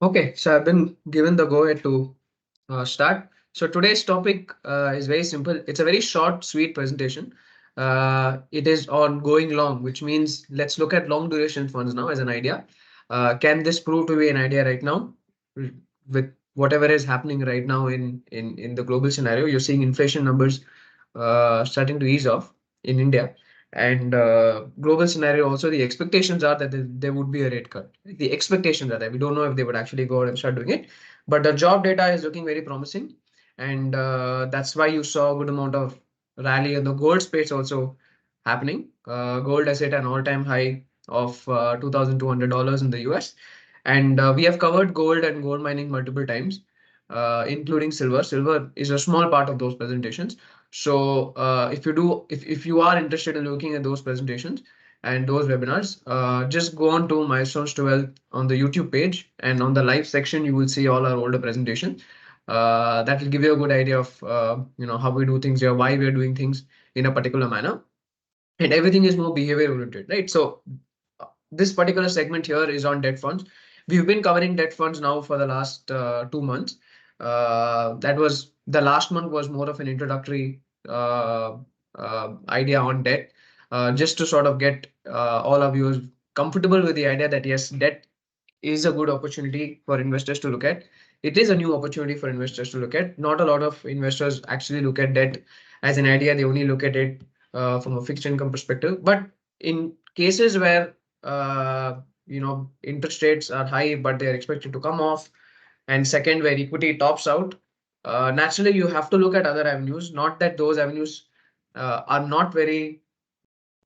Okay, so I've been given the go ahead to start. So today's topic is very simple. It's a very short, sweet presentation. It is on going long, which means let's look at long duration funds now as an idea. Can this prove to be an idea right now with whatever is happening right now in the global scenario? You're seeing inflation numbers starting to ease off in India. And global scenario also, the expectations are that there would be a rate cut. The expectations are that we don't know if they would actually go out and start doing it, but the job data is looking very promising, and that's why you saw a good amount of rally in the gold space also happening. Gold has hit an all-time high of $2,200 in the US, and we have covered gold and gold mining multiple times, including silver. Silver is a small part of those presentations. So if you are interested in looking at those presentations and those webinars, just go on to Milestones2Wealth on the YouTube page, and on the live section, you will see all our older presentations. That will give you a good idea of how we do things here, why we are doing things in a particular manner, and everything is more behavior oriented, right? So this particular segment here is on debt funds. We've been covering debt funds now for the last 2 months. That was the last month was more of an introductory idea on debt, just to sort of get all of you comfortable with the idea that yes, debt is a good opportunity for investors to look at. It is a new opportunity for investors to look at. Not a lot of investors actually look at debt as an idea. They only look at it from a fixed income perspective. But in cases where interest rates are high, but they are expected to come off, and second, where equity tops out, naturally you have to look at other avenues. Not that those avenues are not very,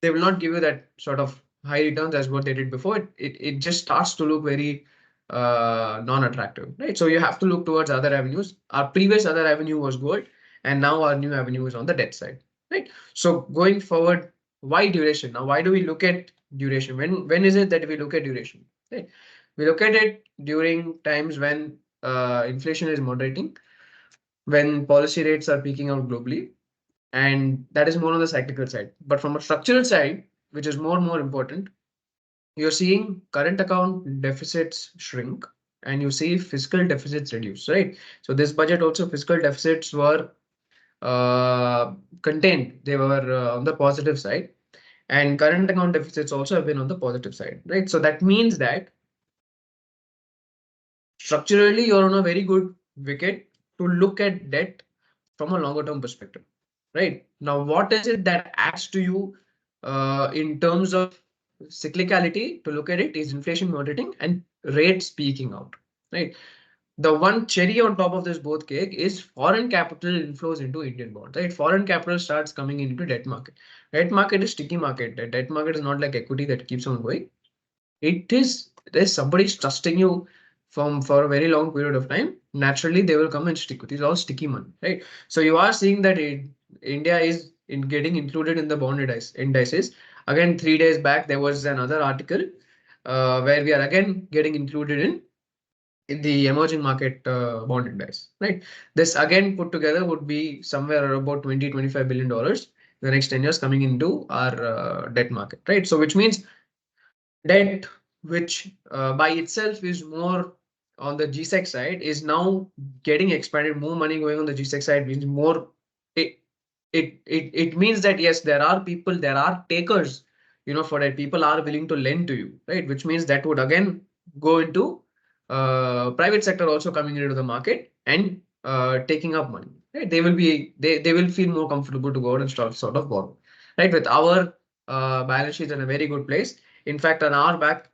they will not give you that sort of high returns as what they did before. It just starts to look very non-attractive, right? So you have to look towards other avenues. Our previous other avenue was gold, and now our new avenue is on the debt side, right? So going forward, why duration? Now, why do we look at duration? When is it that we look at duration? Right? We look at it during times when inflation is moderating, when policy rates are peaking out globally, and that is more on the cyclical side. But from a structural side, which is more important, you're seeing current account deficits shrink, and you see fiscal deficits reduce, right? So this budget also, fiscal deficits were contained. They were on the positive side, and current account deficits also have been on the positive side, right? So that means that structurally you're on a very good wicket to look at debt from a longer term perspective, right? Now, what is it that adds to you in terms of cyclicality? To look at it is inflation moderating and rates peaking out, right? The one cherry on top of this both cake is foreign capital inflows into Indian bonds, right? Foreign capital starts coming into debt market. Debt market is sticky market. The debt market is not like equity that keeps on going. It is, there's somebody's trusting you from for a very long period of time. Naturally, they will come and stick with it. It's all sticky money, right? So you are seeing that India is in getting included in the bond indices. Again, 3 days back, there was another article where we are again getting included in the emerging market bond index, right? This again put together would be somewhere about 20-25 billion dollars the next 10 years coming into our debt market, right? So which means debt, which by itself is more on the GSEC side, is now getting expanded. More money going on the GSEC side means more. It means that yes, there are people, there are takers, for that. People are willing to lend to you, right? Which means that would again go into private sector also coming into the market and taking up money, right? They will feel more comfortable to go out and start sort of borrow, right? With our balance sheet in a very good place. In fact, an hour back,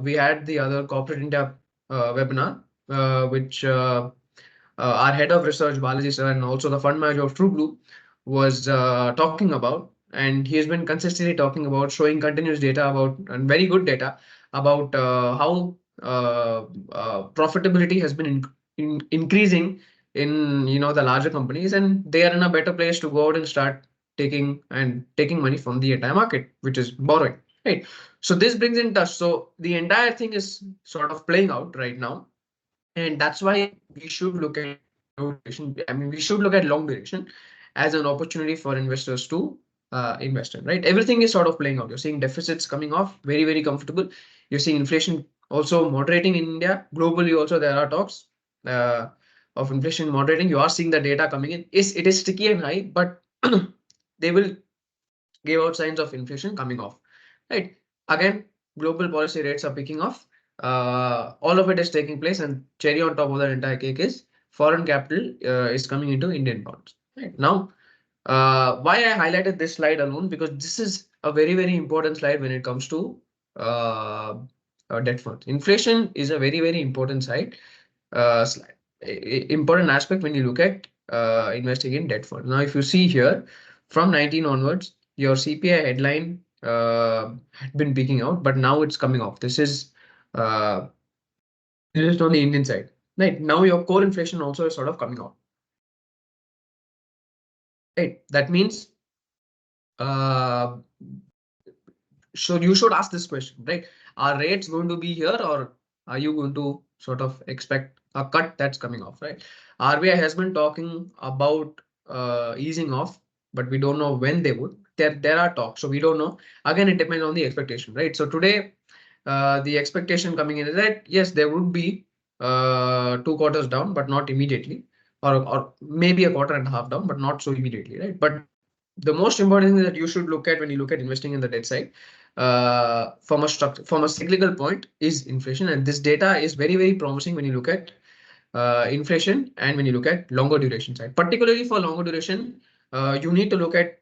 we had the other corporate India webinar, which our head of research, Balaji sir, and also the fund manager of TrueBlue was talking about, and he has been consistently talking about, showing continuous data about, and very good data about how profitability has been increasing in the larger companies, and they are in a better place to go out and start taking money from the entire market, which is borrowing, right? So this brings in touch. So the entire thing is sort of playing out right now, and that's why we should look at long duration. I mean, we should look at long duration as an opportunity for investors to invest in, right? Everything is sort of playing out. You're seeing deficits coming off, very, very comfortable. You're seeing inflation also moderating in India. Globally also there are talks uh, of inflation moderating. You are seeing the data coming in. It is sticky and high, but they will give out signs of inflation coming off. Right. Again, global policy rates are picking off. All of it is taking place, and cherry on top of the entire cake is foreign capital is coming into Indian bonds. Right. Now, why I highlighted this slide alone, because this is a very, very important slide when it comes to uh, debt funds. Inflation is a very, very important side, slide, important aspect when you look at investing in debt funds. Now, if you see here from 19 onwards, your CPI headline had been peaking out, but now it's coming off. Uh, this is on the Indian side. Right now, your core inflation also is sort of coming out. Right. That means uh, so you should ask this question, right? Are rates going to be here, or are you going to sort of expect a cut that's coming off, right? RBI has been talking about easing off, but we don't know when they would. There are talks, so we don't know. Again, it depends on the expectation, right? So today, the expectation coming in is that yes, there would be 2 quarters down, but not immediately, or maybe a quarter and a half down, but not so immediately, right? But the most important thing that you should look at when you look at investing in the debt side, from a cyclical point, is inflation, and this data is very, very promising when you look at inflation and when you look at longer duration side. Particularly for longer duration, you need to look at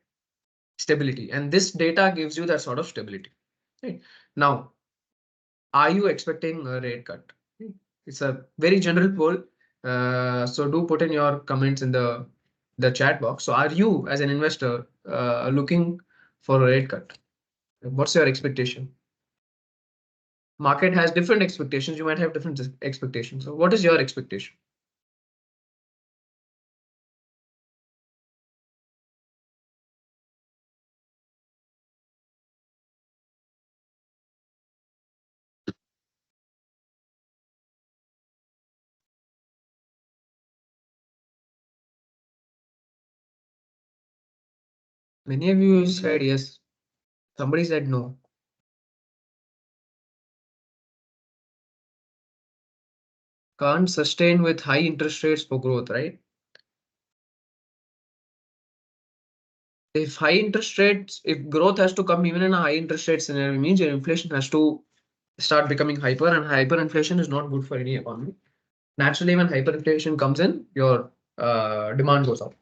stability, and this data gives you that sort of stability. Right. Now, are you expecting a rate cut? It's a very general poll, so do put in your comments in the chat box. So, are you as an investor looking for a rate cut? What's your expectation? Market has different expectations. You might have different expectations. So, what is your expectation? Many of you said yes. Somebody said no. Can't sustain with high interest rates for growth, right? If high interest rates, if growth has to come even in a high interest rate scenario, means your inflation has to start becoming hyper, and hyperinflation is not good for any economy. Naturally, when hyperinflation comes in, your demand goes up.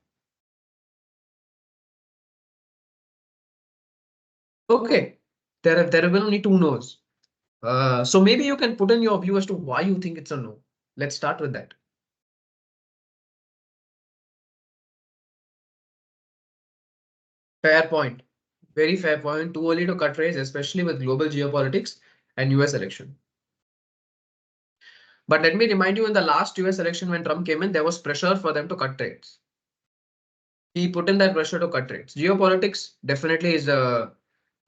Okay, there will only two no's. So maybe you can put in your view as to why you think it's a no. Let's start with that. Fair point. Very fair point. Too early to cut rates, especially with global geopolitics and US election. But let me remind you, in the last US election when Trump came in, there was pressure for them to cut rates. He put in that pressure to cut rates. Geopolitics definitely is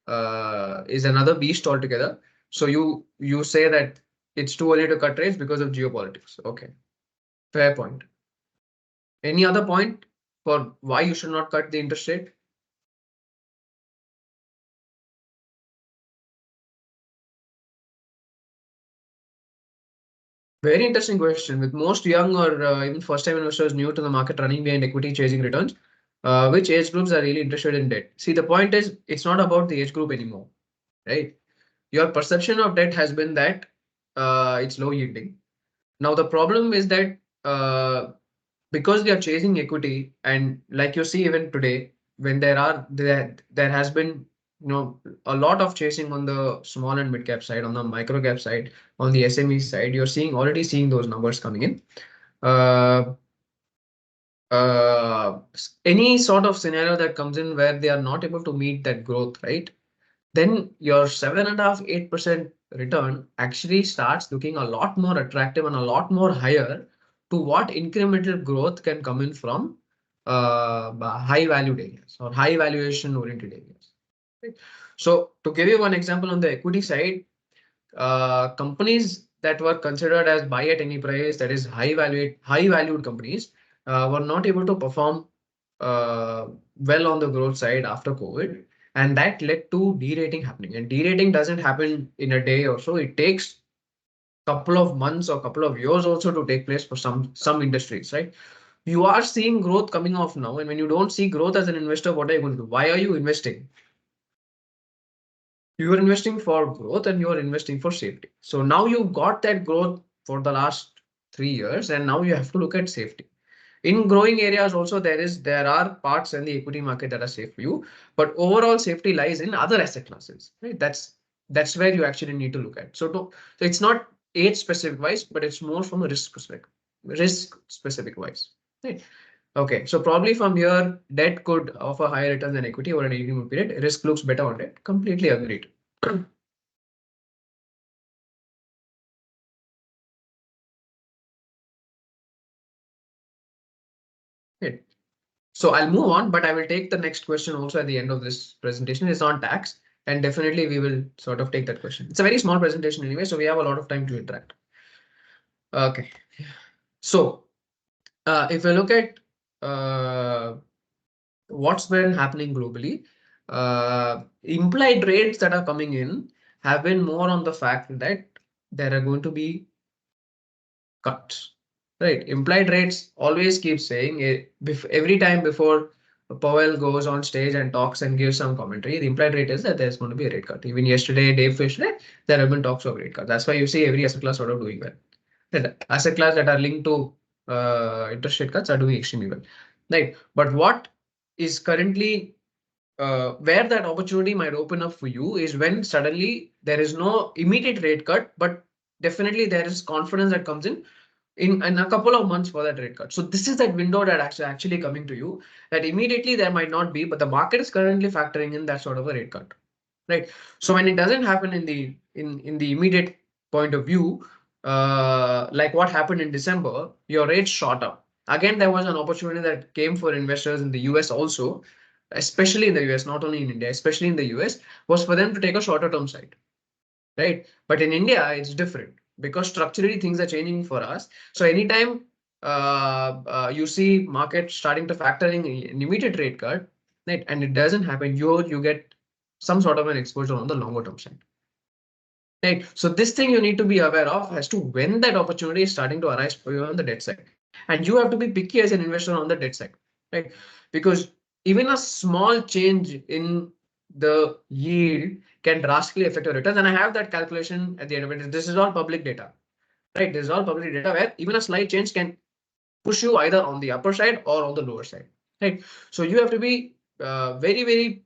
another beast altogether. So you say that it's too early to cut rates because of geopolitics. Okay, fair point. Any other point for why you should not cut the interest rate? Very interesting question. With most young or even first-time investors new to the market running behind equity chasing returns, which age groups are really interested in debt? See, the point is, it's not about the age group anymore, right? Your perception of debt has been that it's low yielding. Now, the problem is that because they are chasing equity, and like you see even today, when there has been a lot of chasing on the small and mid cap side, on the micro cap side, on the SME side, you're already seeing those numbers coming in. Uh, any sort of scenario that comes in where they are not able to meet that growth, right? Then your 7.5%, 8% return actually starts looking a lot more attractive and a lot more higher to what incremental growth can come in from high valued areas or high valuation oriented areas. Right? So to give you one example on the equity side, companies that were considered as buy at any price, that is high valued companies, were not able to perform uh, well on the growth side after COVID, and that led to derating happening. And derating doesn't happen in a day or so. It takes couple of months or couple of years also to take place for some industries, right? You are seeing growth coming off now, and when you don't see growth as an investor, what are you going to do? Why are you investing? You are investing for growth and you are investing for safety. So now you've got that growth for the last 3 years, and now you have to look at safety. In growing areas also there are parts in the equity market that are safe for you, but overall safety lies in other asset classes, right? That's where you actually need to look at. So it's not age specific wise, but it's more from a risk specific wise, right? Okay, so probably from here, debt could offer higher returns than equity over an 18-month period. Risk looks better on debt. Completely agreed. Okay. So I'll move on, but I will take the next question also at the end of this presentation. It's on tax, and definitely we will sort of take that question. It's a very small presentation anyway, so we have a lot of time to interact. Okay. So if we look at uh, what's been happening globally, implied rates that are coming in have been more on the fact that there are going to be cuts, right? Implied rates always keep saying it every time before Powell goes on stage and talks and gives some commentary. The implied rate is that there's going to be a rate cut. Even yesterday, day before yesterday, there have been talks of rate cut. That's why you see every asset class sort of doing well. The asset class that are linked to interest rate cuts are doing extremely well, right? But what is currently where that opportunity might open up for you is when suddenly there is no immediate rate cut, but definitely there is confidence that comes in a couple of months for that rate cut. So this is that window that actually coming to you that immediately there might not be, but the market is currently factoring in that sort of a rate cut, right? So when it doesn't happen in the immediate point of view, like what happened in December, your rates shot up. Again, there was an opportunity that came for investors in the US also, especially in the US, not only in India, especially in the US, was for them to take a shorter term side, right? But in India, it's different because structurally things are changing for us. So anytime you see market starting to factor in an immediate rate cut, right, and it doesn't happen, you get some sort of an exposure on the longer term side. Right. So this thing you need to be aware of as to when that opportunity is starting to arise for you on the debt side. And you have to be picky as an investor on the debt side, right? Because even a small change in the yield can drastically affect your returns. And I have that calculation at the end of it. This is all public data, right? This is all public data where even a slight change can push you either on the upper side or on the lower side, right? So you have to be very, very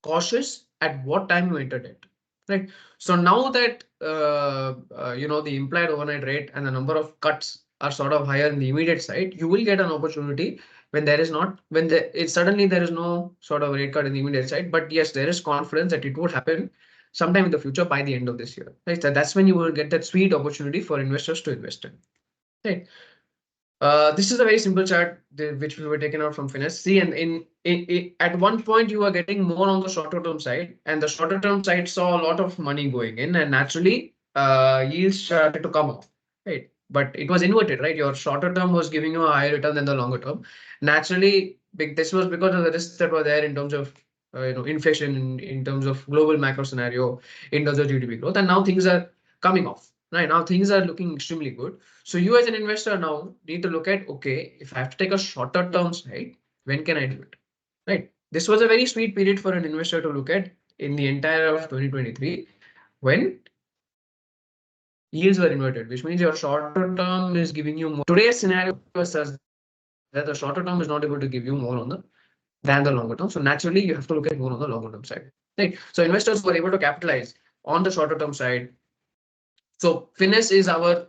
cautious at what time you entered it, right? So now that the implied overnight rate and the number of cuts are sort of higher in the immediate side, you will get an opportunity when there is not when it suddenly there is no sort of rate cut in the immediate side, but yes, there is confidence that it would happen sometime in the future by the end of this year, right? So that's when you will get that sweet opportunity for investors to invest in, right? This is a very simple chart which we were taken out from Finesse. See, and at one point you are getting more on the shorter term side, and the shorter term side saw a lot of money going in, and naturally, yields started to come off, right? But it was inverted, right? Your shorter term was giving you a higher return than the longer term. Naturally, this was because of the risks that were there in terms of inflation, in terms of global macro scenario, in terms of GDP growth, and now things are coming off. Right now, things are looking extremely good. So you as an investor now need to look at, okay, if I have to take a shorter term side, when can I do it? Right. This was a very sweet period for an investor to look at in the entire of 2023 when yields were inverted, which means your shorter term is giving you more. Today's scenario says that the shorter term is not able to give you more on the than the longer term. So naturally, you have to look at more on the longer term side. Right. So investors were able to capitalize on the shorter term side. So Finesse is our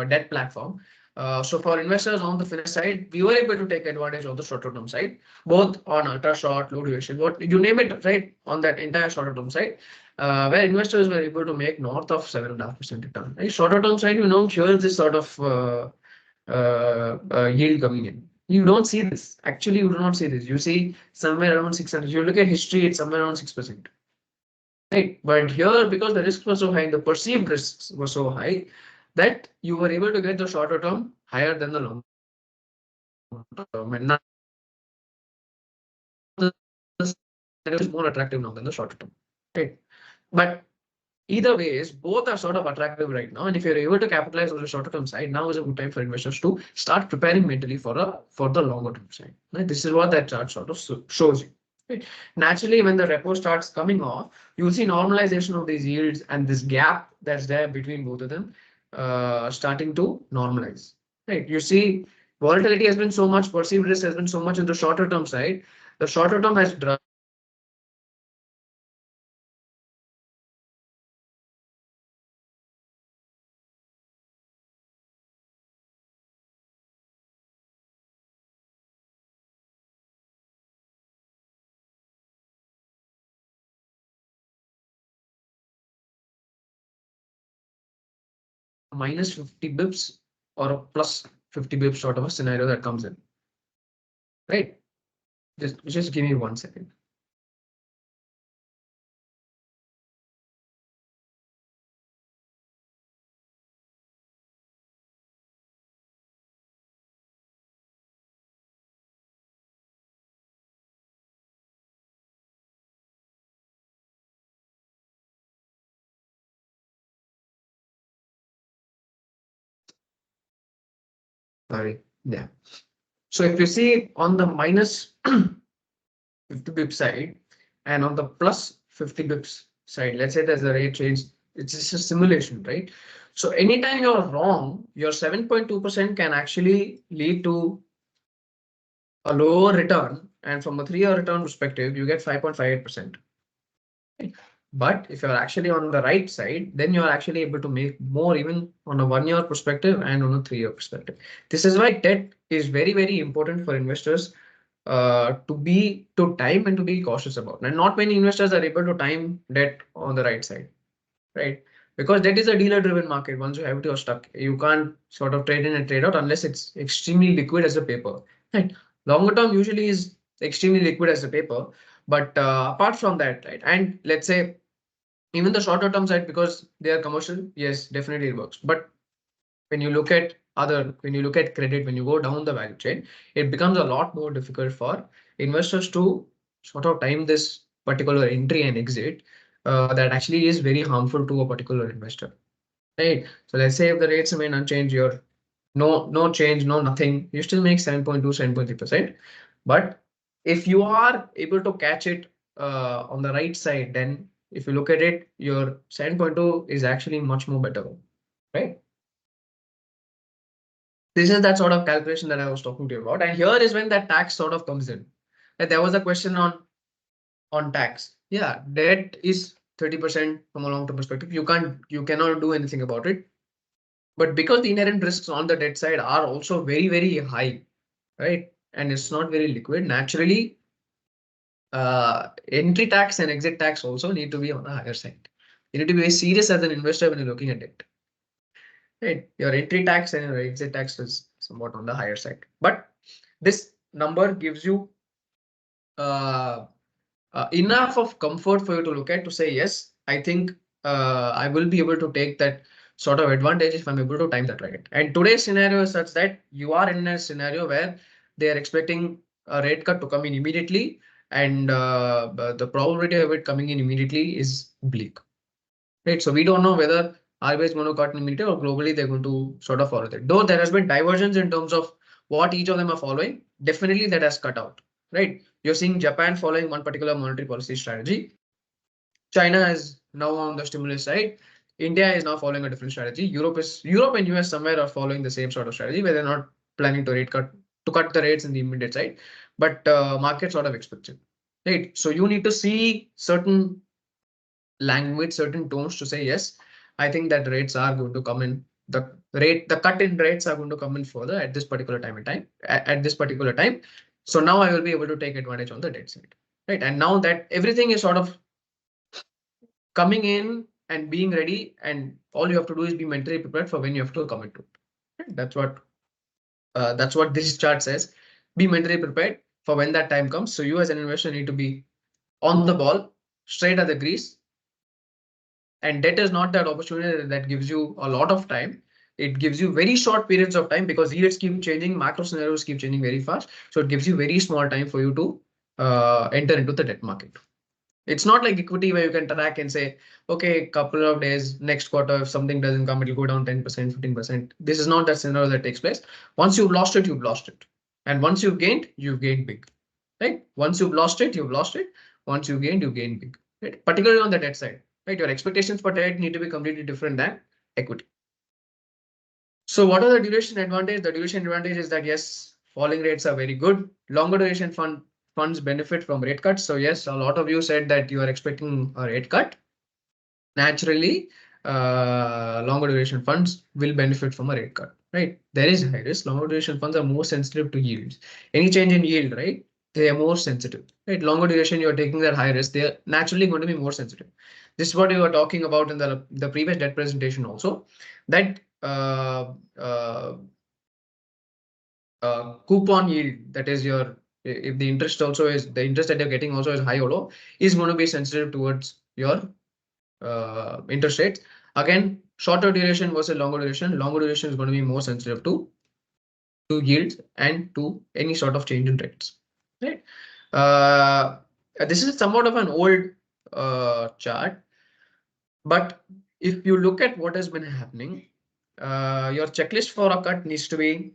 debt platform. So for investors on the Finesse side, we were able to take advantage of the shorter term side, both on ultra short, low duration, what you name it, right? On that entire shorter term side, where investors were able to make north of 7.5% return. Right? Shorter term side, here is this sort of yield coming in. You don't see this. Actually, you do not see this. You see somewhere around 600. You look at history, it's somewhere around 6%. Right. But here, because the risks were so high, the perceived risks were so high that you were able to get the shorter term higher than the long term. And now the is more attractive now than the shorter term. Right. But either ways, both are sort of attractive right now. And if you're able to capitalize on the shorter term side, now is a good time for investors to start preparing mentally for the longer term side. Right? This is what that chart sort of shows you. Right? Naturally, when the repo starts coming off, you'll see normalization of these yields and this gap that's there between both of them starting to normalize. Right? You see, volatility has been so much, perceived risk has been so much in the shorter term side. The shorter term has minus 50 bips or a plus 50 bips sort of a scenario that comes in, right? Just give me 1 second. Sorry. Yeah. So if you see on the minus 50 bips side and on the plus 50 bips side, let's say there's a rate change, it's just a simulation, right? So anytime you're wrong, your 7.2% can actually lead to a lower return. And from a 3-year return perspective, you get 5.58%. But if you're actually on the right side, then you're actually able to make more even on a 1-year perspective and on a 3-year perspective. This is why debt is very, very important for investors to time and to be cautious about. And not many investors are able to time debt on the right side, right? Because debt is a dealer-driven market. Once you have it, you're stuck. You can't sort of trade in and trade out unless it's extremely liquid as a paper. Right? Longer term usually is extremely liquid as a paper. But apart from that, right? And let's say even the shorter term side, because they are commercial, yes, definitely it works. But when you look at credit, when you go down the value chain, it becomes a lot more difficult for investors to sort of time this particular entry and exit that actually is very harmful to a particular investor. Right. So let's say if the rates remain unchanged, you're no change, no nothing, you still make 7.2, 7.3%. But if you are able to catch it on the right side, then if you look at it, your 7.2 is actually much more better, right? This is that sort of calculation that I was talking to you about. And here is when that tax sort of comes in. And there was a question on tax. Yeah, debt is 30% from a long-term perspective. You cannot do anything about it. But because the inherent risks on the debt side are also very, very high, right? And it's not very liquid, naturally, entry tax and exit tax also need to be on the higher side. You need to be very serious as an investor when you're looking at it. Right? Your entry tax and your exit tax is somewhat on the higher side. But this number gives you uh, enough of comfort for you to look at to say, yes, I think I will be able to take that sort of advantage if I'm able to time that right. And today's scenario is such that you are in a scenario where they are expecting a rate cut to come in immediately, and the probability of it coming in immediately is bleak. Right. So we don't know whether RBI is going to cut in immediately or globally they're going to sort of follow that. Though there has been divergence in terms of what each of them are following, definitely that has cut out. Right. You're seeing Japan following one particular monetary policy strategy. China is now on the stimulus side. India is now following a different strategy. Europe and US somewhere are following the same sort of strategy where they're not planning to cut the rates in the immediate side, but market sort of expects it. Right. So you need to see certain language, certain tones to say, yes, I think that rates are going to come in. The cut in rates are going to come in further at this particular at this particular time. So now I will be able to take advantage on the debt side. Right. And now that everything is sort of coming in and being ready, and all you have to do is be mentally prepared for when you have to commit to it. Right? That's what this chart says. Be mentally prepared for when that time comes. So you as an investor need to be on the ball, straight at the grease. And debt is not that opportunity that gives you a lot of time. It gives you very short periods of time because yields keep changing, macro scenarios keep changing very fast. So it gives you very small time for you to enter into the debt market. It's not like equity where you can track and say, okay, couple of days, next quarter, if something doesn't come, it'll go down 10%, 15%. This is not that scenario that takes place. Once you've lost it, you've lost it. And once you've gained big, right? Once you've lost it, you've lost it. Once you gain big, right? Particularly on the debt side, right? Your expectations for debt need to be completely different than equity. So what are the duration advantage? The duration advantage is that yes, falling rates are very good. Longer duration funds benefit from rate cuts. So yes, a lot of you said that you are expecting a rate cut. Naturally, longer duration funds will benefit from a rate cut, right? There is high risk. Longer duration funds are more sensitive to yields. Any change in yield, right? They are more sensitive, right? Longer duration, you're taking that high risk. They are naturally going to be more sensitive. This is what we were talking about in the previous debt presentation also, that coupon yield, that is your, if the interest also is, the interest that you're getting also is high or low, is going to be sensitive towards your interest rates. Again, shorter duration versus longer duration. Longer duration is going to be more sensitive to yields and to any sort of change in rates. Right. Uh, this is somewhat of an old chart, but if you look at what has been happening, your checklist for a cut needs to be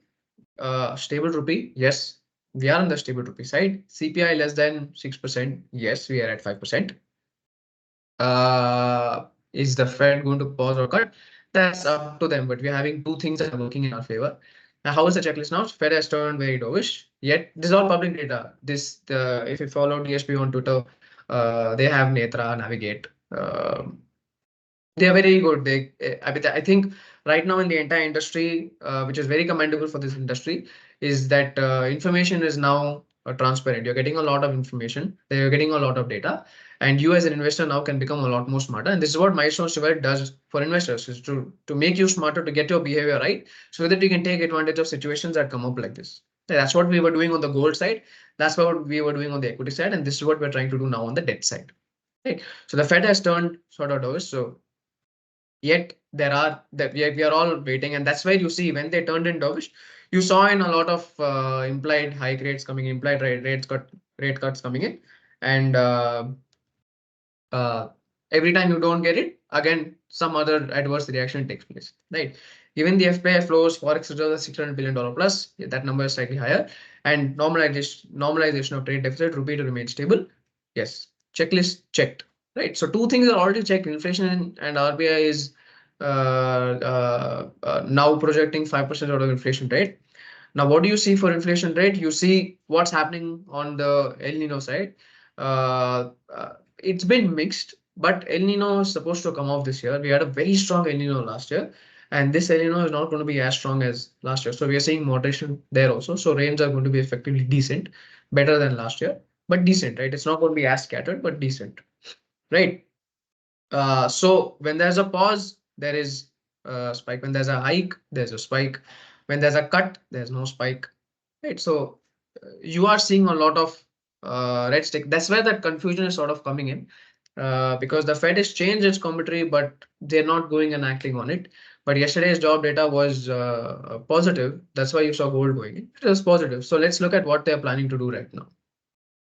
stable rupee. Yes, we are on the stable rupee side. CPI less than 6%. Yes, we are at 5%. Is the Fed going to pause or cut? That's up to them. But we're having two things that are working in our favor. Now, how is the checklist now? Fed has turned very dovish. Yet this is all public data. If you follow DSP on Twitter, they have Netra, Navigate. They are very good. I think right now in the entire industry, which is very commendable for this industry, is that information is now transparent. You're getting a lot of information. You're getting a lot of data, and you as an investor now can become a lot more smarter. And this is what Milestones2Wealth does for investors: is to make you smarter, to get your behavior right, so that you can take advantage of situations that come up like this. That's what we were doing on the gold side. That's what we were doing on the equity side, and this is what we're trying to do now on the debt side. Right. So the Fed has turned sort of dovish. So yet there are that we are all waiting, and that's where you see when they turned in dovish, you saw in a lot of implied high rates coming, implied rate cuts coming in, and uh, every time you don't get it, again some other adverse reaction takes place, right? Even the FPI flows, forex reserves are $600 billion plus. Yeah, that number is slightly higher. And normalization of trade deficit, rupee to remain stable. Yes, checklist checked, right? So two things are already checked. Inflation and RBI is now projecting 5% out of inflation rate. Now, what do you see for inflation rate? You see what's happening on the El Nino side. It's been mixed, but El Nino is supposed to come off this year. We had a very strong El Nino last year, and this El Nino is not going to be as strong as last year. So we are seeing moderation there also. So rains are going to be effectively decent, better than last year, but decent, right? It's not going to be as scattered, but decent, right? So when there's a pause, there is a spike. When there's a hike, there's a spike. When there's a cut, there's no spike. Right. So you are seeing a lot of red stick. That's where that confusion is sort of coming in. Because the Fed has changed its commentary, but they're not going and acting on it. But yesterday's job data was positive. That's why you saw gold going in. It was positive. So let's look at what they're planning to do right now.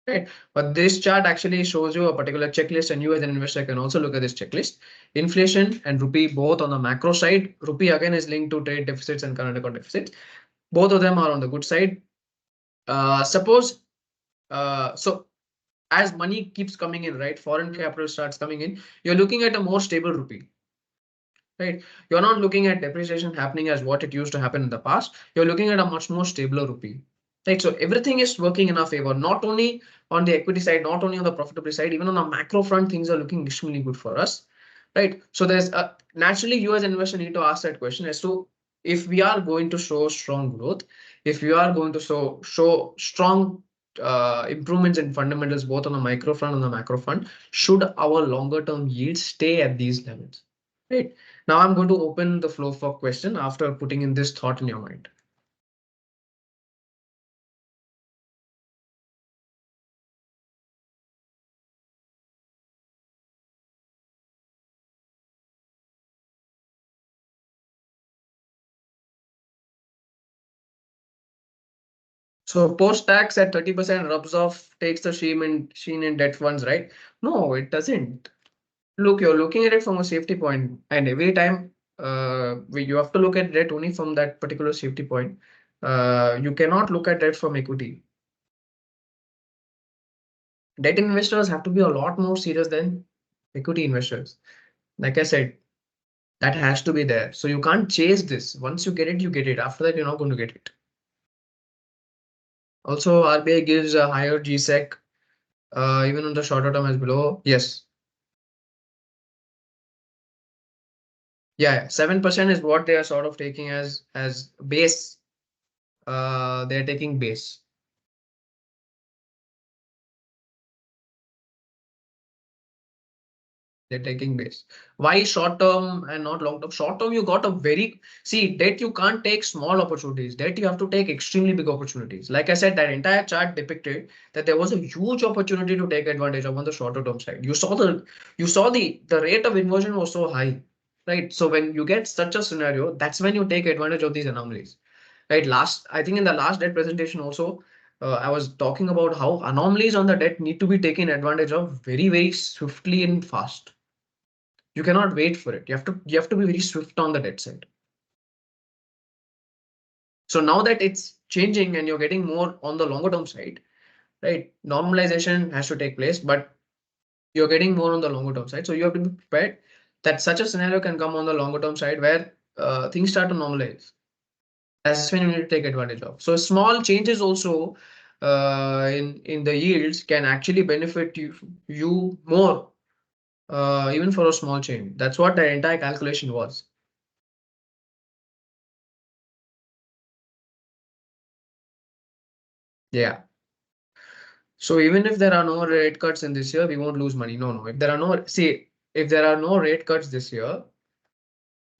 Right. But this chart actually shows you a particular checklist, and you as an investor can also look at this checklist. Inflation and rupee both on the macro side. Rupee again is linked to trade deficits and current account deficits. Both of them are on the good side. Suppose so as money keeps coming in, right? Foreign capital starts coming in. You're looking at a more stable rupee, right? You're not looking at depreciation happening as what it used to happen in the past. You're looking at a much more stabler rupee, right? So everything is working in our favor, not only on the equity side, not only on the profitability side, even on the macro front, things are looking extremely good for us, right? So there's naturally you as an investor need to ask that question as to if we are going to show strong growth, if we are going to show strong improvements in fundamentals, both on the micro front and the macro front, should our longer term yields stay at these levels, right? Now I'm going to open the floor for question after putting in this thought in your mind. So post-tax at 30% rubs off, takes the sheen in debt funds, right? No, it doesn't. Look, you're looking at it from a safety point, and every time you have to look at debt only from that particular safety point. You cannot look at debt from equity. Debt investors have to be a lot more serious than equity investors. Like I said, that has to be there. So you can't chase this. Once you get it, you get it. After that, you're not going to get it. Also, RBI gives a higher GSEC, even on the shorter term as below. Yes. Yeah, 7% is what they are sort of taking as base. They're taking base. They're taking base. Why short term and not long term? Short term, you got a very see debt. You can't take small opportunities. Debt you have to take extremely big opportunities. Like I said, that entire chart depicted that there was a huge opportunity to take advantage of on the shorter term side. You saw the rate of inversion was so high, right? So when you get such a scenario, that's when you take advantage of these anomalies. Right. I think in the last debt presentation also, I was talking about how anomalies on the debt need to be taken advantage of very, very swiftly and fast. You cannot wait for it. You have to be very swift on the debt side. So now that it's changing and you're getting more on the longer term side, right? Normalization has to take place, but you're getting more on the longer term side. So you have to be prepared that such a scenario can come on the longer term side where things start to normalize. That's when you need to take advantage of. So small changes also in the yields can actually benefit you more, even for a small change. That's what the entire calculation was. Yeah. So even if there are no rate cuts in this year, we won't lose money. No, no. If there are no rate cuts this year,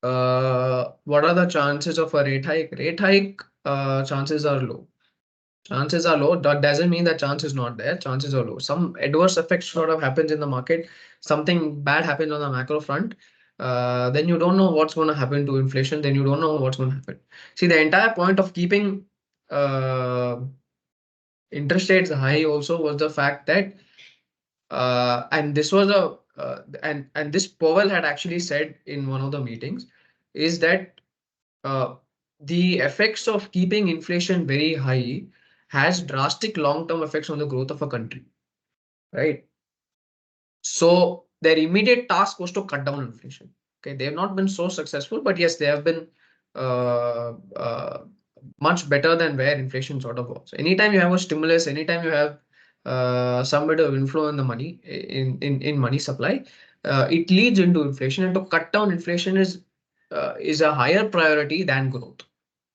what are the chances of a rate hike? Rate hike, chances are low. Chances are low. That doesn't mean that chance is not there. Chances are low. Some adverse effects sort of happens in the market. Something bad happens on the macro front. Then you don't know what's going to happen to inflation. Then you don't know what's going to happen. See, the entire point of keeping uh, interest rates high also was the fact that and this was a and this Powell had actually said in one of the meetings is that uh, the effects of keeping inflation very high has drastic long-term effects on the growth of a country, right? So their immediate task was to cut down inflation. Okay, they have not been so successful, but yes, they have been uh, uh, much better than where inflation sort of was. Anytime you have a stimulus, anytime you have some bit of inflow in the money in money supply, it leads into inflation. And to cut down inflation is a higher priority than growth.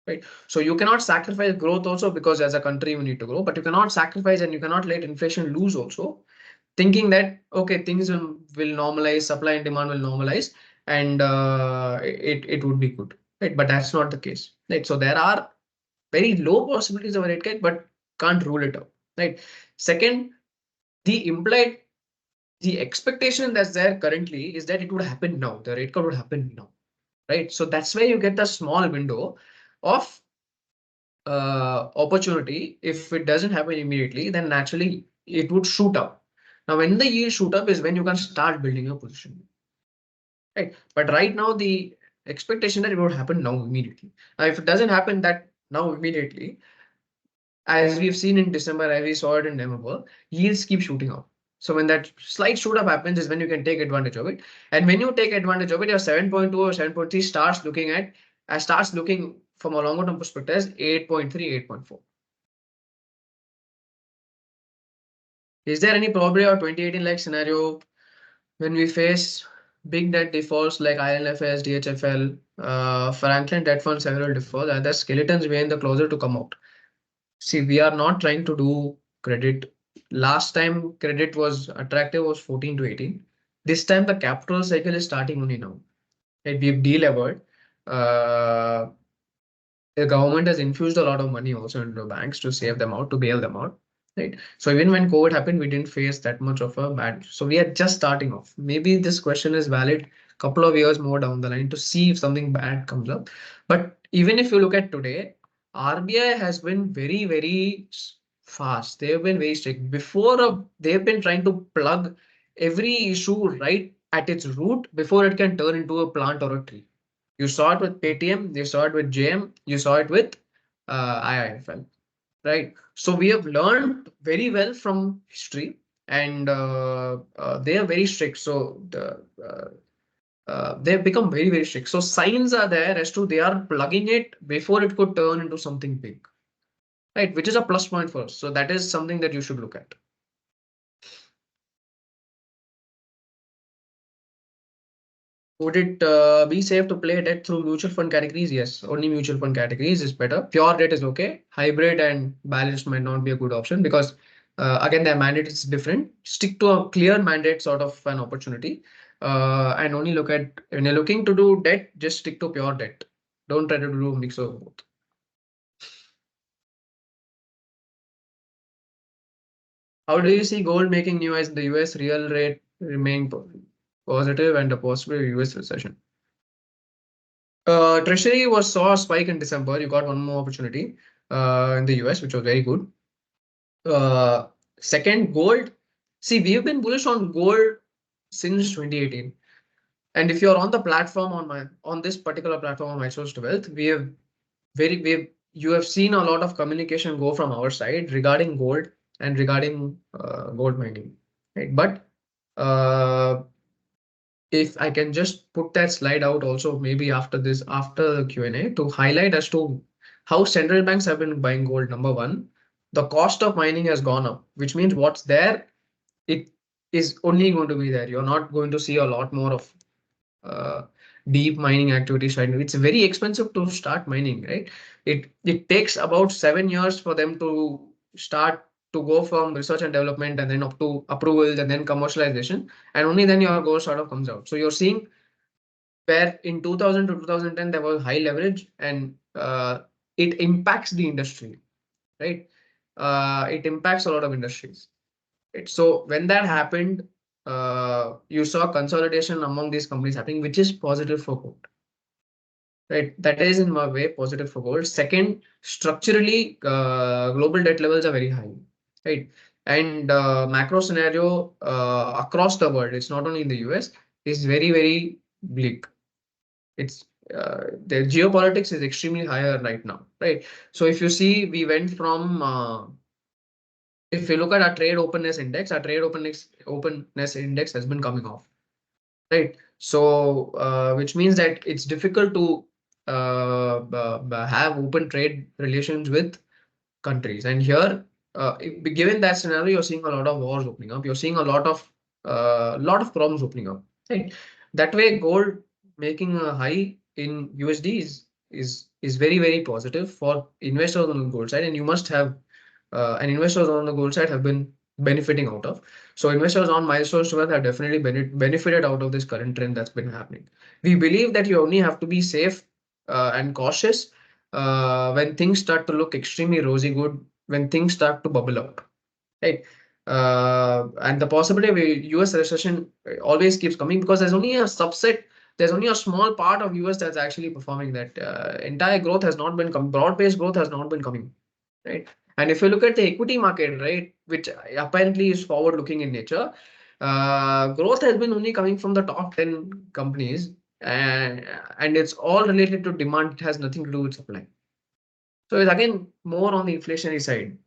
Right. So you cannot sacrifice growth also because as a country you need to grow, but you cannot sacrifice and you cannot let inflation lose also thinking that okay things will normalize, supply and demand will normalize, and it would be good, right? But that's not the case, right? So there are very low possibilities of a rate cut, but can't rule it out, right? Second, the implied the expectation that's there currently is that it would happen now, the rate cut would happen now, right? So that's where you get the small window of opportunity. If it doesn't happen immediately, then naturally it would shoot up. Now, when the yield shoot up is when you can start building your position, right? But right now, the expectation that it would happen now immediately. Now, if it doesn't happen that now immediately, as we've seen in December, as we saw it in November, yields keep shooting up. So when that slight shoot up happens is when you can take advantage of it. And when you take advantage of it, your 7.2 or 7.3 starts looking from a longer term perspective as 8.3, 8.4. Is there any probability of 2018 like scenario when we face big debt defaults like ILFS, DHFL, Franklin debt fund several defaults, are there skeletons behind the closet to come out? See, we are not trying to do credit. Last time credit was attractive was 14 to 18. This time the capital cycle is starting only now. Right? We've delevered. Uh, the government has infused a lot of money also into banks to save them out, to bail them out. Right. So even when COVID happened, we didn't face that much of a bad. So we are just starting off. Maybe this question is valid couple of years more down the line to see if something bad comes up. But even if you look at today, RBI has been very fast. They have been very strict. They have been trying to plug every issue right at its root before it can turn into a plant or a tree. You saw it with Paytm, you saw it with JM, you saw it with IIFL, right? So we have learned very well from history, and they are very strict. So they've become very strict. So signs are there as to they are plugging it before it could turn into something big, right? Which is a plus point for us. So that is something that you should look at. Would it be safe to play debt through mutual fund categories? Yes, only mutual fund categories is better. Pure debt is okay. Hybrid and balanced might not be a good option because again, their mandate is different. Stick to a clear mandate sort of an opportunity, and only look at when you're looking to do debt, just stick to pure debt. Don't try to do a mix of both. How do you see gold making new as the US real rate remain positive and a possible US recession? Treasury was saw a spike in December. You got one more opportunity in the US, which was very good. Uh, Second, gold. See, we've been bullish on gold since 2018. And if you're on the platform on this particular platform on Milestones2Wealth, you have seen a lot of communication go from our side regarding gold and regarding gold mining. Right? But if I can just put that slide out also maybe after this, after the Q&A to highlight as to how central banks have been buying gold. Number one, the cost of mining has gone up, which means what's there, it is only going to be there. You're not going to see a lot more of uh, deep mining activities right now. It's very expensive to start mining, right? It takes about 7 years for them to start to go from research and development and then up to approvals and then commercialization, and only then your gold sort of comes out. So you're seeing where in 2000 to 2010 there was high leverage and it impacts the industry, right? It impacts a lot of industries. Right? So when that happened, you saw consolidation among these companies happening, which is positive for gold. Right, that is in my way positive for gold. Second, structurally, global debt levels are very high, right? And macro scenario across the world, it's not only in the US, is very bleak. It's the geopolitics is extremely higher right now, right? So if you see, we went from if you look at our trade openness index has been coming off, right? So which means that it's difficult to have open trade relations with countries. And here, given that scenario, you're seeing a lot of wars opening up. You're seeing a lot of problems opening up. Right? That way, gold making a high in USD is very positive for investors on the gold side, and you must have and investors on the gold side have been benefiting out of. So investors on Milestones2Wealth have definitely benefited out of this current trend that's been happening. We believe that you only have to be safe and cautious when things start to look extremely rosy good, when things start to bubble up, right? And the possibility of a US recession always keeps coming because there's only a small part of US that's actually performing. That entire growth has not been coming, broad-based growth has not been coming, right? And if you look at the equity market, right, which apparently is forward-looking in nature, growth has been only coming from the top 10 companies, and it's all related to demand. It has nothing to do with supply. So it's again more on the inflationary side,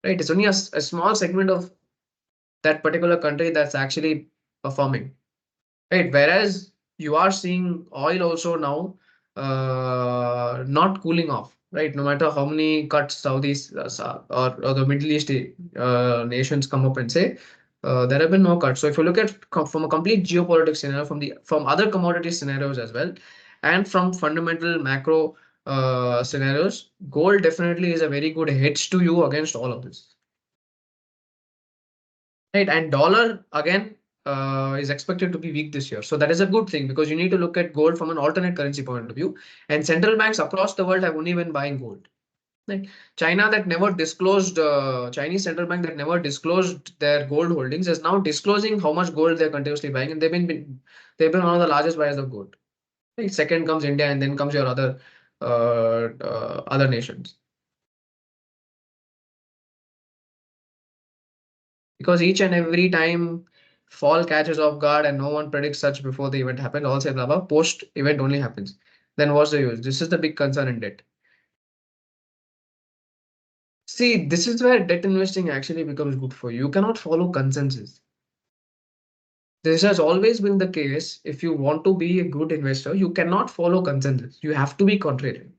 right? It's only a small segment of that particular country that's actually performing. Right. Whereas you are seeing oil also now not cooling off. Right. No matter how many cuts Saudis or the Middle East nations come up and say, there have been no cuts. So if you look at from a complete geopolitics scenario, from other commodity scenarios as well, and from fundamental macro scenarios, gold definitely is a very good hedge to you against all of this. Right, and dollar again is expected to be weak this year. So that is a good thing because you need to look at gold from an alternate currency point of view. And central banks across the world have only been buying gold. Right? Chinese central bank that never disclosed their gold holdings is now disclosing how much gold they're continuously buying, and they've been one of the largest buyers of gold. Right? Second comes India, and then comes your other. other nations. Because each and every time fall catches off guard and no one predicts such before the event happened, all say blah blah, post event only happens. Then what's the use? This is the big concern in debt. See, this is where debt investing actually becomes good for you. You cannot follow consensus. This has always been the case. If you want to be a good investor, you cannot follow consensus. You have to be contrarian.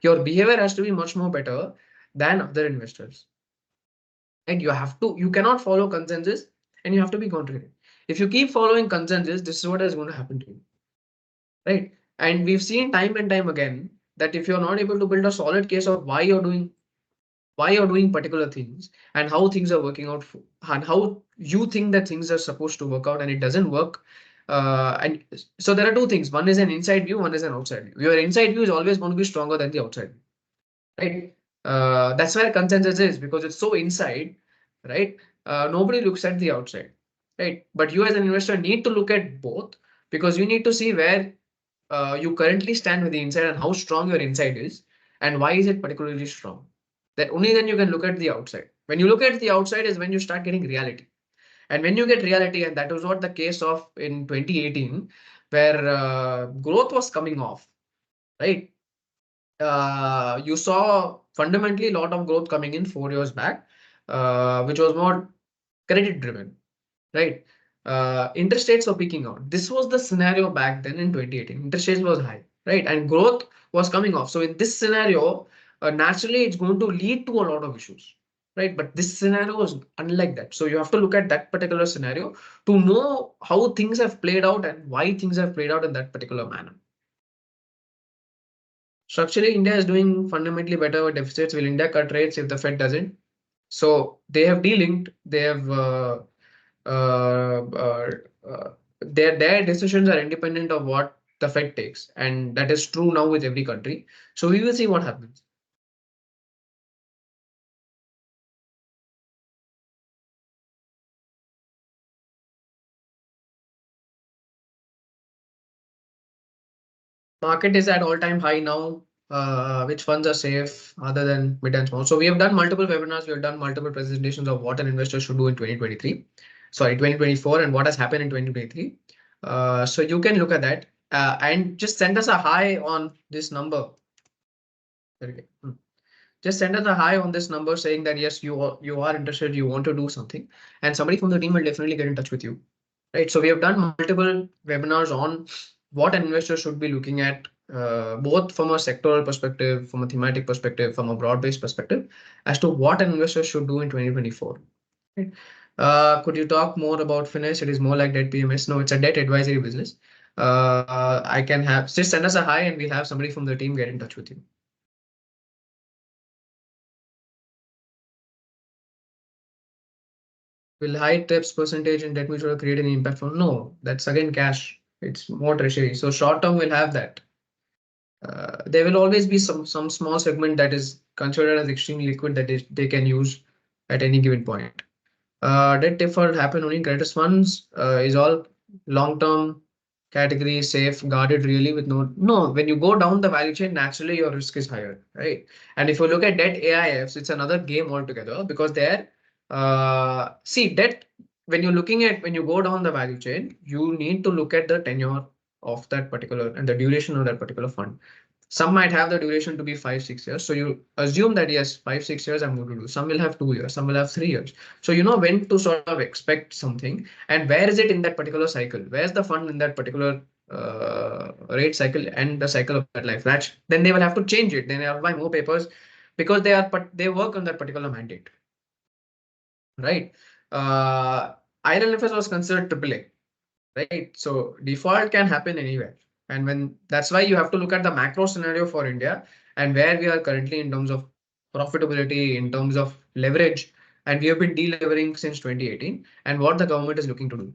Your behavior has to be much more better than other investors. And you cannot follow consensus and you have to be contrarian. If you keep following consensus, this is what is going to happen to you. Right? And we've seen time and time again that if you're not able to build a solid case of why you're doing particular things and how things are working out and how you think that things are supposed to work out and it doesn't work. And so there are two things. One is an inside view, one is an outside view. Your inside view is always going to be stronger than the outside view, right? That's where consensus is because it's so inside, right? Nobody looks at the outside, right? But you as an investor need to look at both because you need to see where you currently stand with the inside and how strong your inside is and why is it particularly strong. That only then you can look at the outside. When you look at the outside is when you start getting reality. And when you get reality, and that was what the case of in 2018, where growth was coming off, right? You saw fundamentally a lot of growth coming in 4 years back, which was more credit driven, right? Interest rates were peaking out. This was the scenario back then in 2018. Interest rates was high, right? And growth was coming off. So in this scenario, naturally it's going to lead to a lot of issues, right? But this scenario was unlike that. So you have to look at that particular scenario to know how things have played out and why things have played out in that particular manner. Structurally, India is doing fundamentally better with deficits. Will India cut rates if the Fed doesn't? So they have delinked. They have uh, uh, their decisions are independent of what the Fed takes, and that is true now with every country. So we will see what happens. Market is at all-time high now. Which funds are safe other than mid and small? So we have done multiple webinars. We have done multiple presentations of what an investor should do in 2023. Sorry, 2024 and what has happened in 2023. So you can look at that and just send us a hi on this number. Okay. Just send us a hi on this number saying that yes, you are interested, you want to do something, and somebody from the team will definitely get in touch with you. Right. So we have done multiple webinars on what an investor should be looking at, both from a sectoral perspective, from a thematic perspective, from a broad-based perspective, as to what an investor should do in 2024. Right. Could you talk more about finance? It is more like debt PMS. No, it's a debt advisory business. I can have just send us a hi and we'll have somebody from the team get in touch with you. Will high tips percentage in debt mutual create any impact for? No, that's again cash. It's more treasury. So short term will have that. There will always be some small segment that is considered as extremely liquid that they can use at any given point. Debt deferred happen only in credit funds is all long term category safe guarded really with no when you go down the value chain naturally your risk is higher, right? And if you look at debt AIFs, it's another game altogether because they're see debt when you're looking at when you go down the value chain you need to look at the tenure of that particular and the duration of that particular fund. Some might have the duration to be 5 6 years. So you assume that yes, 5 6 years I'm going to do. Some will have 2 years, some will have 3 years. So you know when to sort of expect something and where is it in that particular cycle? Where's the fund in that particular rate cycle and the cycle of that life? That's then they will have to change it. Then they have to buy more papers because they work on that particular mandate, right? Uh, ILFS was considered AAA, right? So default can happen anywhere. And when that's why you have to look at the macro scenario for India and where we are currently in terms of profitability, in terms of leverage, and we have been delevering since 2018 and what the government is looking to do,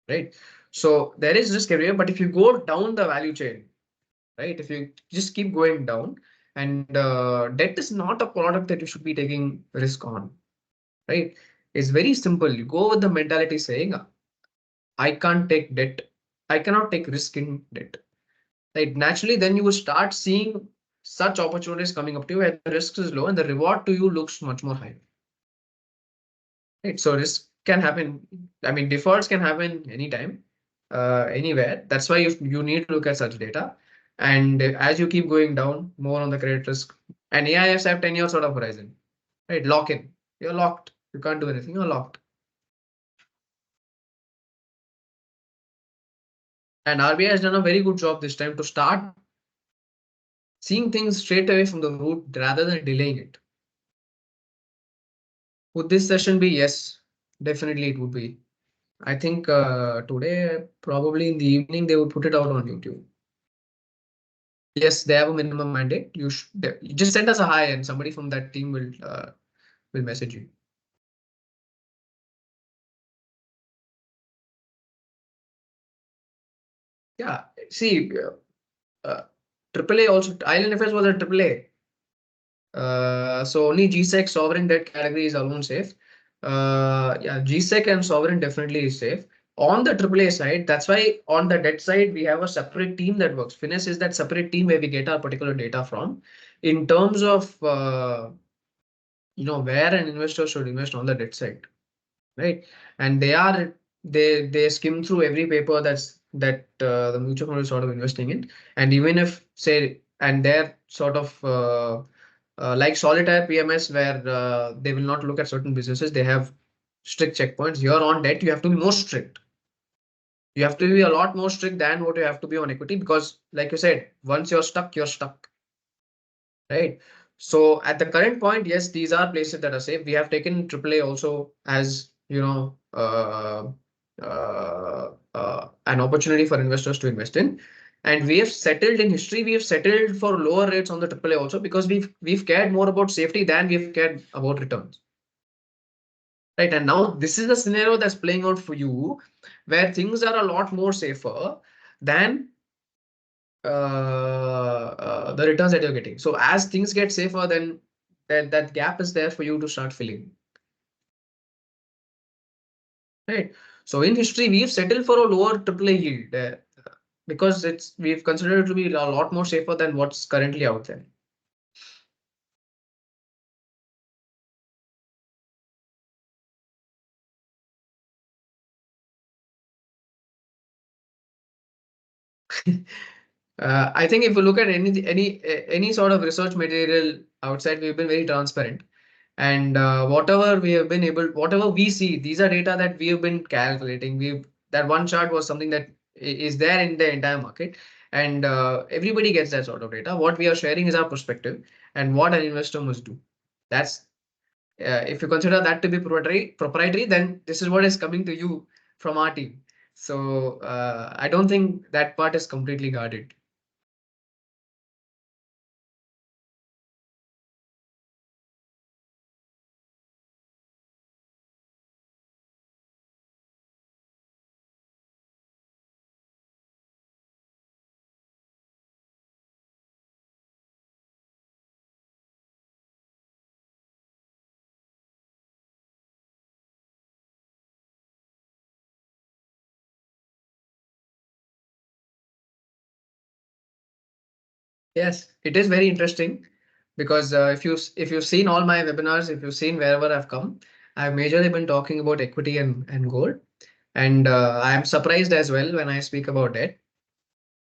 right? So there is risk everywhere, but if you go down the value chain, right? If you just keep going down and debt is not a product that you should be taking risk on, right? It's very simple. You go with the mentality saying, I can't take debt. I cannot take risk in debt. Right? Naturally, then you will start seeing such opportunities coming up to you where the risk is low and the reward to you looks much more high. Right? So risk can happen. I mean, defaults can happen anytime, anywhere. That's why you need to look at such data. And as you keep going down more on the credit risk, and AIFs have 10-year sort of horizon, right? Lock in. You're locked. You can't do anything. You're locked. And RBI has done a very good job this time to start seeing things straight away from the root rather than delaying it. Would this session be? Yes, definitely it would be. I think today, probably in the evening, they would put it out on YouTube. Yes, they have a minimum mandate. You just send us a hi, and somebody from that team will message you. Yeah, see, AAA also Island Affairs was a AAA. So only GSEC sovereign debt category is alone safe. Yeah, GSEC and sovereign definitely is safe. On the AAA side, that's why on the debt side, we have a separate team that works. Finesse is that separate team where we get our particular data from. In terms of where an investor should invest on the debt side, right? And they skim through every paper that the mutual fund is sort of investing in, and even if say and they're sort of like solitaire PMS where they will not look at certain businesses, they have strict checkpoints. Here on debt, you have to be more strict. You have to be a lot more strict than what you have to be on equity because, like you said, once you're stuck, you're stuck. Right. So at the current point, yes, these are places that are safe. We have taken AAA also as an opportunity for investors to invest in, and we have settled in history. We have settled for lower rates on the AAA also because we've cared more about safety than we've cared about returns. Right. And now this is the scenario that's playing out for you, where things are a lot more safer than the returns that you're getting. So as things get safer, then that gap is there for you to start filling. Right. So in history, we've settled for a lower AAA yield because we've considered it to be a lot more safer than what's currently out there. I think if you look at any sort of research material outside, we've been very transparent. And whatever we see, these are data that we have been calculating. That one chart was something that is there in the entire market, and everybody gets that sort of data. What we are sharing is our perspective and what an investor must do. That's if you consider that to be proprietary, then this is what is coming to you from our team. So I don't think that part is completely guarded. Yes, it is very interesting because if you've seen all my webinars, if you've seen wherever I've come, I've majorly been talking about equity and gold, and I am surprised as well when I speak about debt.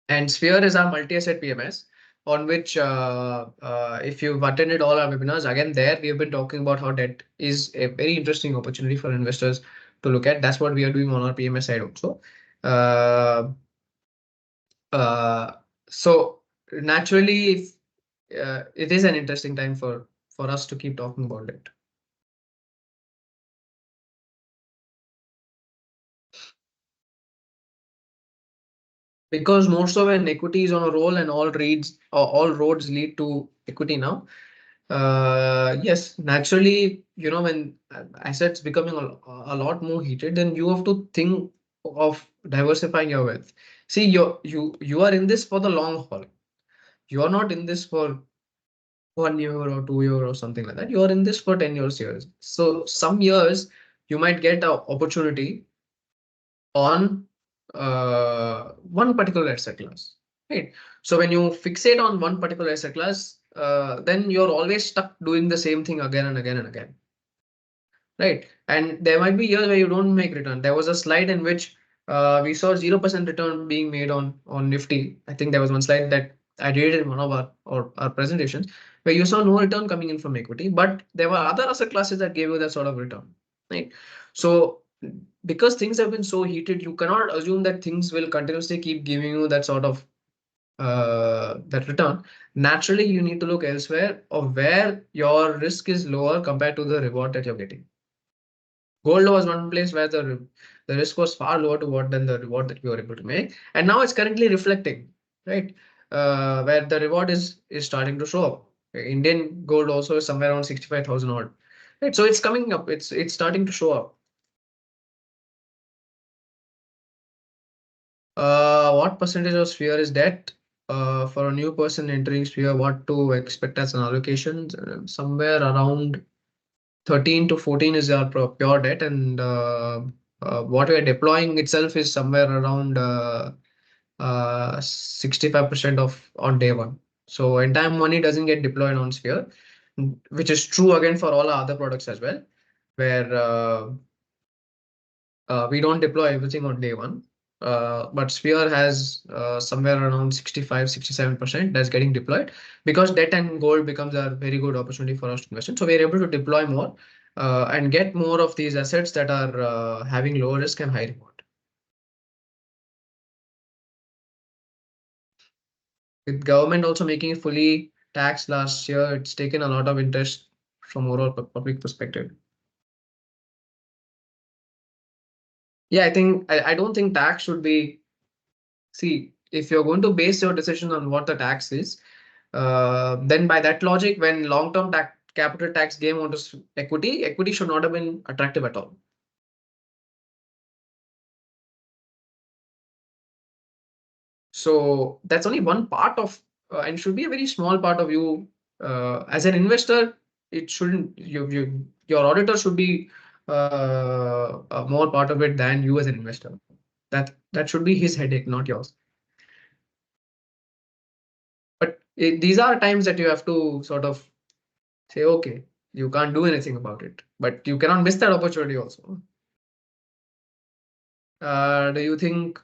And Sphere is our multi-asset PMS on which if you've attended all our webinars, again there we have been talking about how debt is a very interesting opportunity for investors to look at. That's what we are doing on our PMS side also. Uh, uh, so naturally, it is an interesting time for us to keep talking about it. Because most of an equity is on a roll and all roads lead to equity now. Yes, naturally, when assets becoming a lot more heated, then you have to think of diversifying your wealth. See, you are in this for the long haul. You are not in this for 1 year or 2 year or something like that. You are in this for 10 years. So some years you might get an opportunity on one particular asset class. right? So when you fixate on one particular asset class, then you're always stuck doing the same thing again and again and again, right? And there might be years where you don't make return. There was a slide in which we saw 0% return being made on Nifty. I think there was one slide that I did it in one of our presentations where you saw no return coming in from equity, but there were other asset classes that gave you that sort of return, right? So because things have been so heated, you cannot assume that things will continuously keep giving you that sort of that return. Naturally, you need to look elsewhere of where your risk is lower compared to the reward that you're getting. Gold was one place where the risk was far lower to what than the reward that we were able to make, and now it's currently reflecting, right? Where the reward is starting to show up. Indian gold also is somewhere around 65,000 odd, right? So it's coming up. It's starting to show up. What percentage of sphere is debt? For a new person entering sphere, what to expect as an allocation? Somewhere around 13 to 14 is our pure debt, and what we are deploying itself is somewhere around 65% of on day one. So entire money doesn't get deployed on Sphere, which is true again for all our other products as well, where we don't deploy everything on day one. But Sphere has somewhere around 65, 67% that's getting deployed because debt and gold becomes a very good opportunity for us to invest in. So we're able to deploy more and get more of these assets that are having low risk and high reward. With government also making it fully taxed last year, it's taken a lot of interest from overall public perspective. Yeah, I don't think tax should be. See, if you're going to base your decision on what the tax is, then by that logic, when long-term tax capital tax came onto equity, equity should not have been attractive at all. So that's only one part of, and should be a very small part of you as an investor. It shouldn't. Your auditor should be a more part of it than you as an investor. That should be his headache, not yours. But these are times that you have to sort of say, okay, you can't do anything about it, but you cannot miss that opportunity also. Do you think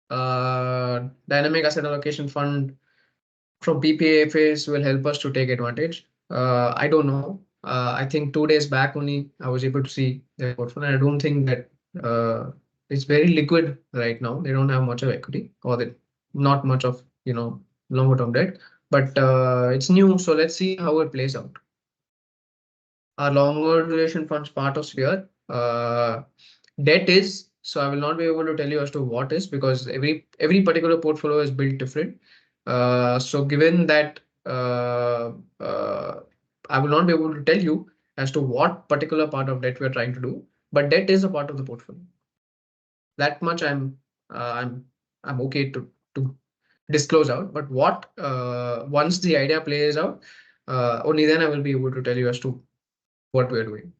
dynamic asset allocation fund from PPAFs will help us to take advantage? I don't know. I think 2 days back only I was able to see their portfolio. I don't think that it's very liquid right now. They don't have much of equity or not much of longer term debt, but it's new. So let's see how it plays out. Our longer duration funds part of Sphere. Debt is, so I will not be able to tell you as to what is because every particular portfolio is built different. So given that I will not be able to tell you as to what particular part of debt we are trying to do, but debt is a part of the portfolio. That much I'm okay to disclose out. But what once the idea plays out, only then I will be able to tell you as to what we are doing.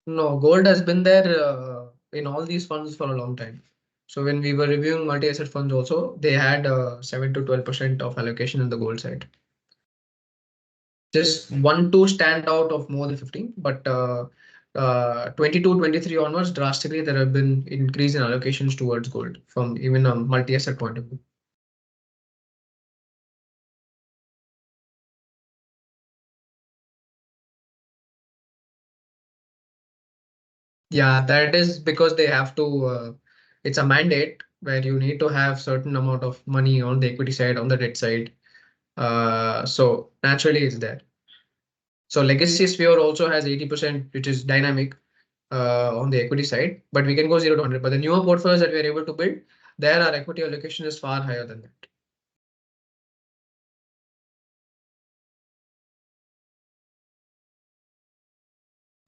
No, gold has been there in all these funds for a long time. So when we were reviewing multi-asset funds also, they had 7 to 12% of allocation in the gold side. Just one, two stand out of more than 15, but 22, 23 onwards, drastically there have been increase in allocations towards gold from even a multi-asset point of view. Yeah, that is because they have to, it's a mandate where you need to have certain amount of money on the equity side, on the debt side. So naturally it's there. So legacy sphere also has 80%, which is dynamic on the equity side, but we can go 0 to 100. But the newer portfolios that we are able to build, there our equity allocation is far higher than that.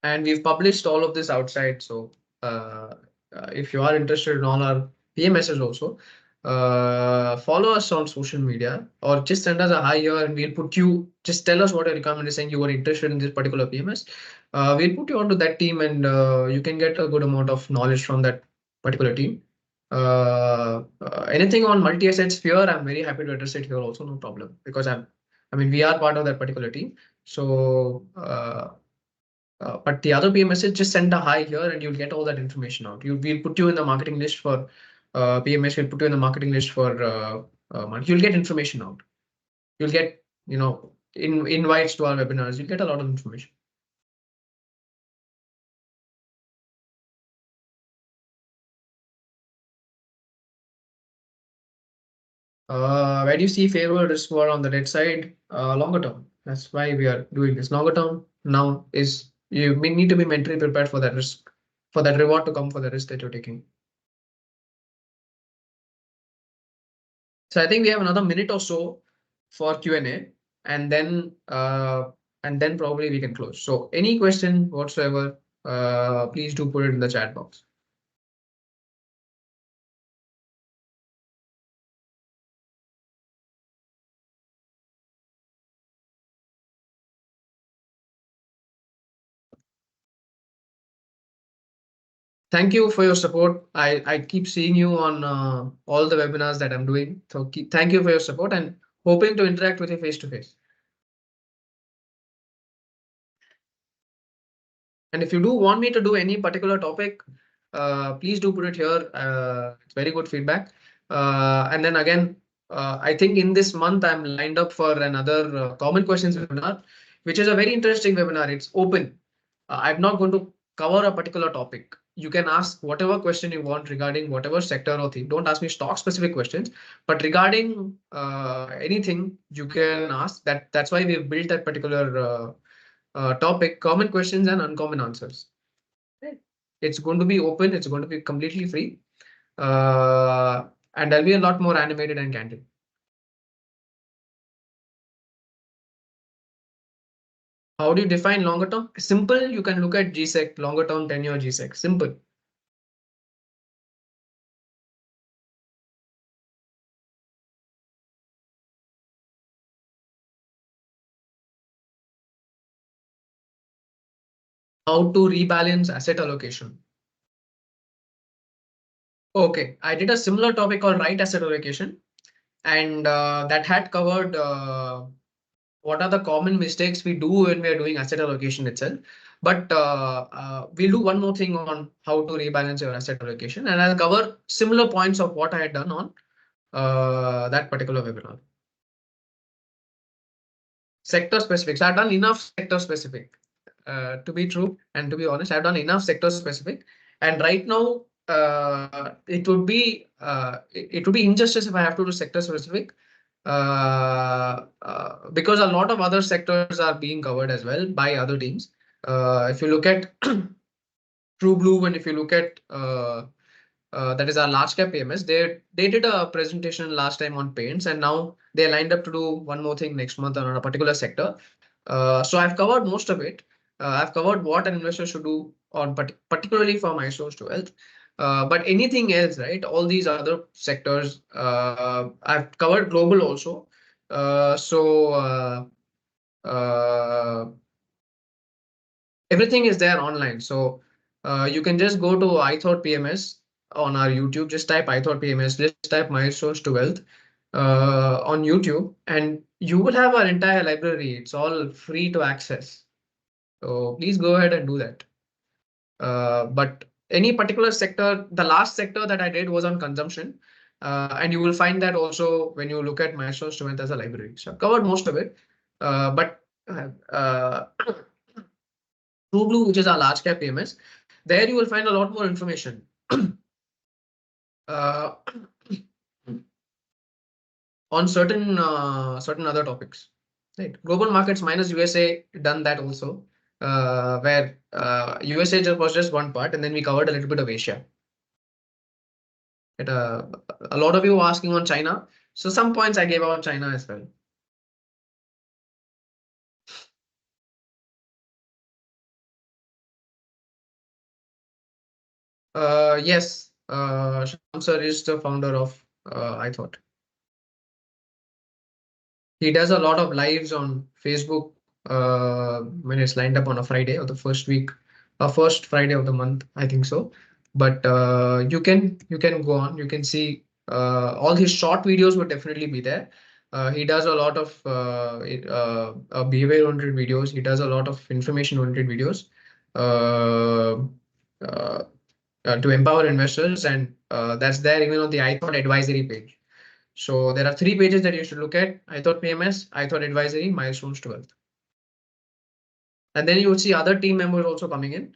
and we've published all of this outside. So if you are interested in all our PMSs also, follow us on social media or just send us a hi here and we'll put you, just tell us what your requirement is saying you are interested in this particular PMS. We'll put you onto that team and you can get a good amount of knowledge from that particular team. Anything on multi-asset sphere, I'm very happy to address it here also, no problem, because I mean, we are part of that particular team. So but the other PMS is just send a hi here and you'll get all that information out. We'll put you in the marketing list for PMS. We'll put you in the marketing list for you'll get information out. You'll get, invites to our webinars. You'll get a lot of information. Where do you see favorable risk reward on the debt side? Longer term. That's why we are doing this. Longer term now is you need to be mentally prepared for that risk, for that reward to come for the risk that you're taking. So I think we have another minute or so for Q&A, and then probably we can close. So any question whatsoever, please do put it in the chat box. Thank you for your support. I keep seeing you on all the webinars that I'm doing. So thank you for your support and hoping to interact with you face to face. And if you do want me to do any particular topic, please do put it here. It's very good feedback. And then again, I think in this month I'm lined up for another common questions webinar, which is a very interesting webinar. It's open. I'm not going to cover a particular topic. You can ask whatever question you want regarding whatever sector or thing. Don't ask me stock specific questions, but regarding anything you can ask. That's why we've built that particular topic, common questions and uncommon answers. Right. It's going to be open. It's going to be completely free. And there'll be a lot more animated and candid. How do you define longer term? Simple. You can look at GSEC, longer term 10-year GSEC. Simple. How to rebalance asset allocation. Okay, I did a similar topic called right asset allocation, and that had covered what are the common mistakes we do when we are doing asset allocation itself. But we'll do one more thing on how to rebalance your asset allocation, and I'll cover similar points of what I had done on that particular webinar. Sector specific. So I've done enough sector specific. To be true and to be honest, I've done enough sector specific, and right now it would be injustice if I have to do sector specific, because a lot of other sectors are being covered as well by other teams. If you look at True Blue, and if you look at that is our large cap PMS, they did a presentation last time on paints, and now they're lined up to do one more thing next month on a particular sector. So I've covered most of it. I've covered what an investor should do on particularly for Milestones2Wealth. But anything else, right? All these other sectors, I've covered global also. Everything is there online. So you can just go to I Thought PMS on our YouTube. Just type I Thought PMS. Just type Milestones2Wealth on YouTube, and you will have our entire library. It's all free to access. So please go ahead and do that. But any particular sector, the last sector that I did was on consumption. And you will find that also when you look at Milestones2Wealth as a library. So I've covered most of it. But True Blue, which is our large cap PMS, there you will find a lot more information. uh, on certain other topics. Right. Global markets minus USA done that also, where USA was just one part, and then we covered a little bit of Asia. A lot of you were asking on China, so some points I gave on China as well. Yes, Shyam sir is the founder of I thought. He does a lot of lives on Facebook when it's lined up on a Friday or the first week, first Friday of the month, I think so. But you can go on, you can see all his short videos would definitely be there. He does a lot of behavior-oriented videos. He does a lot of information-oriented videos uh, uh, to empower investors, and that's there even on the I Thought advisory page. So there are three pages that you should look at. I thought PMS, I thought advisory, milestones to wealth. And then you will see other team members also coming in.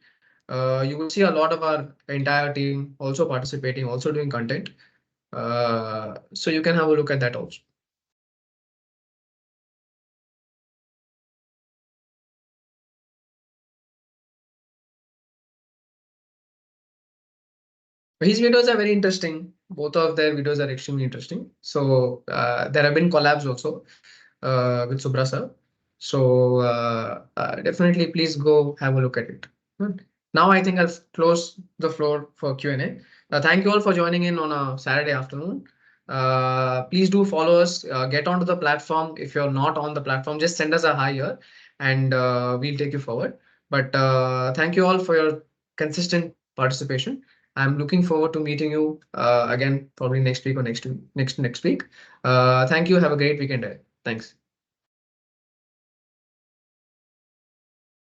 You will see a lot of our entire team also participating, also doing content. So you can have a look at that also. His videos are very interesting. Both of their videos are extremely interesting. So there have been collabs also with Subra sir. So definitely please go have a look at it. Good. Now I think I'll close the floor for Q&A. Thank you all for joining in on a Saturday afternoon. Please do follow us. Get onto the platform. If you're not on the platform, just send us a hi here and we'll take you forward. But thank you all for your consistent participation. I'm looking forward to meeting you again probably next week or next week. Thank you. Have a great weekend ahead. Thanks.